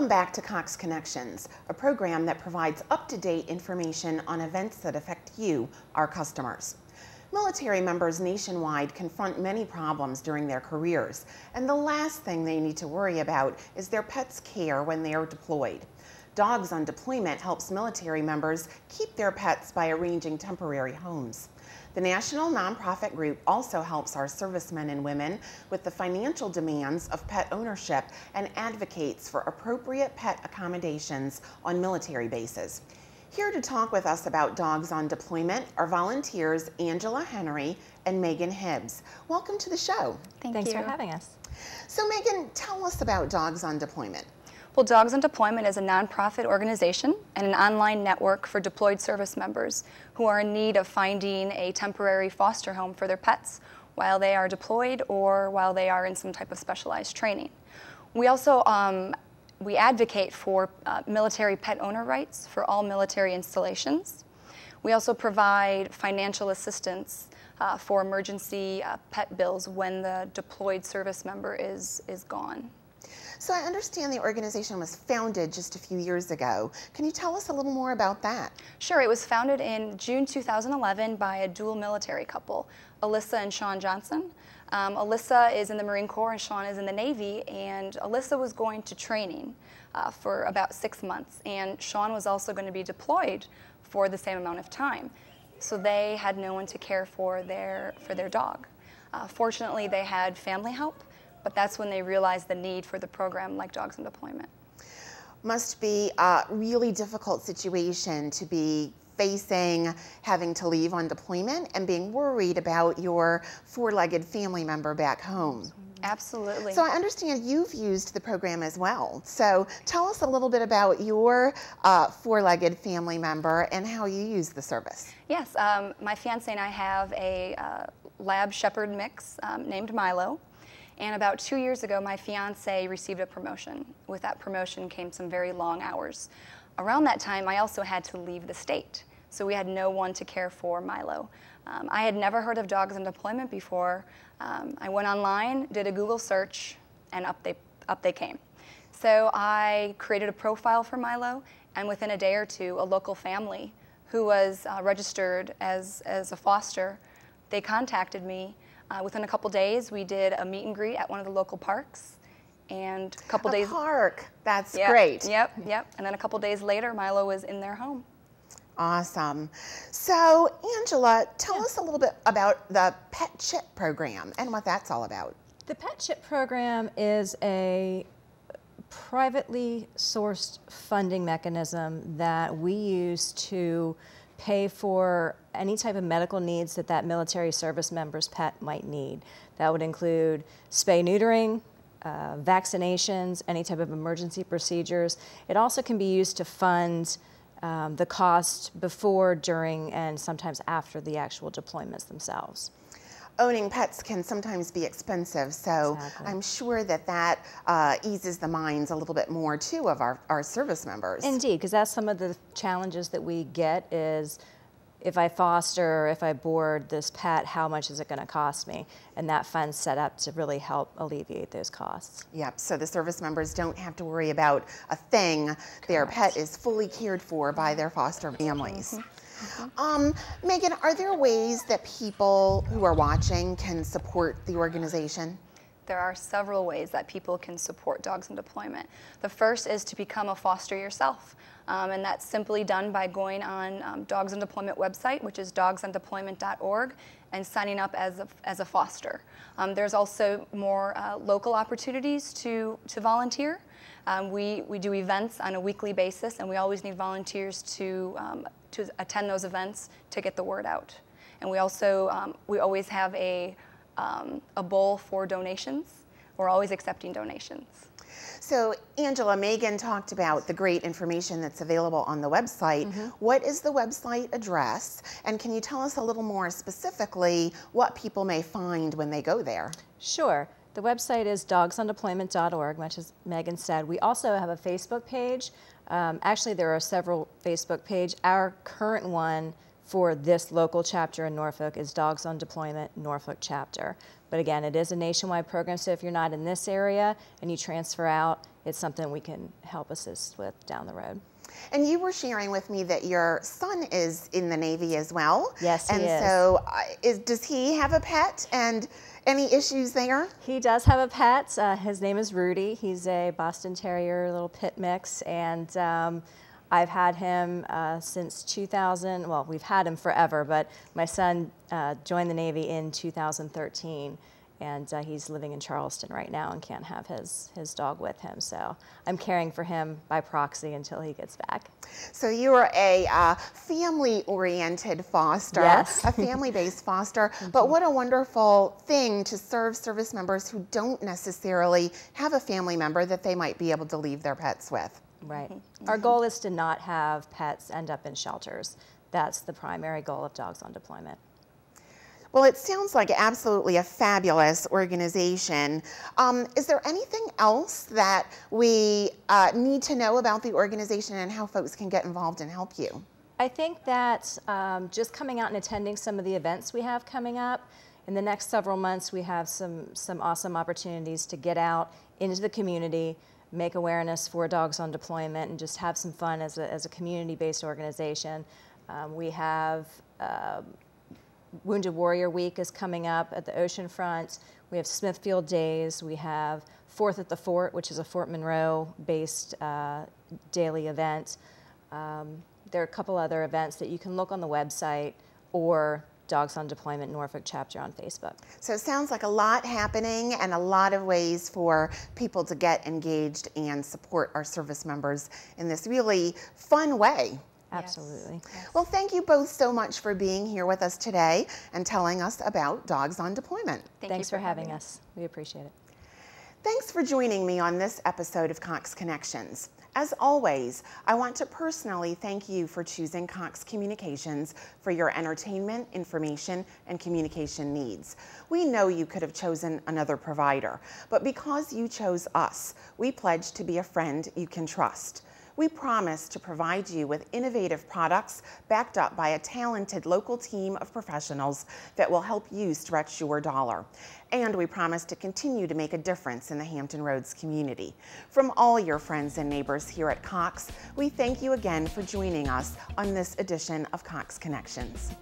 Welcome back to Cox Connections, a program that provides up-to-date information on events that affect you, our customers. Military members nationwide confront many problems during their careers, and the last thing they need to worry about is their pets' care when they are deployed. Dogs on Deployment helps military members keep their pets by arranging temporary homes. The national nonprofit group also helps our servicemen and women with the financial demands of pet ownership and advocates for appropriate pet accommodations on military bases. Here to talk with us about Dogs on Deployment are volunteers Angela Henry and Megan Hibbs. Welcome to the show. Thanks for having us. So Megan, tell us about Dogs on Deployment. Well, Dogs on Deployment is a nonprofit organization and an online network for deployed service members who are in need of finding a temporary foster home for their pets while they are deployed or while they are in some type of specialized training. We also we advocate for military pet owner rights for all military installations. We also provide financial assistance for emergency pet bills when the deployed service member is gone. So I understand the organization was founded just a few years ago. Can you tell us a little more about that? Sure. It was founded in June 2011 by a dual military couple, Alyssa and Sean Johnson. Alyssa is in the Marine Corps and Sean is in the Navy, and Alyssa was going to training for about 6 months, and Sean was also going to be deployed for the same amount of time. So they had no one to care for their dog. Fortunately, they had family help, but that's when they realized the need for the program like Dogs on Deployment. Must be a really difficult situation to be facing having to leave on deployment and being worried about your four-legged family member back home. Absolutely. So I understand you've used the program as well. So tell us a little bit about your four-legged family member and how you use the service. Yes, my fiance and I have a lab shepherd mix named Milo. And about 2 years ago, my fiance received a promotion. With that promotion came some very long hours. Around that time, I also had to leave the state. So we had no one to care for Milo. I had never heard of Dogs on Deployment before. I went online, did a Google search, and up they came. So I created a profile for Milo, and within a day or two, a local family who was registered as a foster, they contacted me. Within a couple days, we did a meet and greet at one of the local parks. And a couple days. Park, that's great. Yep. And then a couple days later, Milo was in their home. Awesome. So, Angela, tell us a little bit about the Pet Chip program and what that's all about. The Pet Chip program is a privately sourced funding mechanism that we use to pay for any type of medical needs that military service member's pet might need. That would include spay-neutering, vaccinations, any type of emergency procedures. It also can be used to fund the cost before, during, and sometimes after the actual deployments themselves. Owning pets can sometimes be expensive, so exactly. I'm sure that eases the minds a little bit more too of our service members. Indeed, because that's some of the challenges that we get is, if I foster, if I board this pet, how much is it going to cost me? And that fund's set up to really help alleviate those costs. Yep, so the service members don't have to worry about a thing. Correct. Their pet is fully cared for by their foster families. Megan, are there ways that people who are watching can support the organization? There are several ways that people can support Dogs on Deployment. The first is to become a foster yourself. And that's simply done by going on Dogs on Deployment website, which is dogsondeployment.org, and signing up as a foster. There's also more local opportunities to volunteer. We do events on a weekly basis, and we always need volunteers to attend those events to get the word out. And we also we always have a bowl for donations. We're always accepting donations. So, Angela, Megan talked about the great information that's available on the website. What is the website address? And can you tell us a little more specifically what people may find when they go there? Sure. The website is dogsondeployment.org, much as Megan said. We also have a Facebook page. Actually, there are several Facebook pages. Our current one for this local chapter in Norfolk is Dogs on Deployment Norfolk chapter. But again, it is a nationwide program, so if you're not in this area and you transfer out, it's something we can help assist with down the road. And you were sharing with me that your son is in the Navy as well. Yes, he is. And so does he have a pet, and any issues there? He does have a pet. His name is Rudy. He's a Boston Terrier little pit mix, and I've had him since 2000. Well, we've had him forever, but my son joined the Navy in 2013, and he's living in Charleston right now and can't have his dog with him. So I'm caring for him by proxy until he gets back. So you are a family-oriented foster, yes. A family-based foster, but what a wonderful thing to serve service members who don't necessarily have a family member that they might be able to leave their pets with. Right. Our goal is to not have pets end up in shelters. That's the primary goal of Dogs on Deployment. Well, it sounds like absolutely a fabulous organization. Is there anything else that we need to know about the organization and how folks can get involved and help you? I think that just coming out and attending some of the events we have coming up, in the next several months we have some awesome opportunities to get out into the community, make awareness for Dogs on Deployment, and just have some fun as a community-based organization. We have Wounded Warrior Week is coming up at the oceanfront. We have Smithfield Days. We have Fourth at the Fort, which is a Fort Monroe-based daily event. There are a couple other events that you can look on the website or Dogs on Deployment Norfolk chapter on Facebook. So it sounds like a lot happening and a lot of ways for people to get engaged and support our service members in this really fun way. Absolutely. Yes. Well, thank you both so much for being here with us today and telling us about Dogs on Deployment. Thanks for having us. We appreciate it. Thanks for joining me on this episode of Cox Connections. As always, I want to personally thank you for choosing Cox Communications for your entertainment, information, and communication needs. We know you could have chosen another provider, but because you chose us, we pledge to be a friend you can trust. We promise to provide you with innovative products backed up by a talented local team of professionals that will help you stretch your dollar. And we promise to continue to make a difference in the Hampton Roads community. From all your friends and neighbors here at Cox, we thank you again for joining us on this edition of Cox Connections.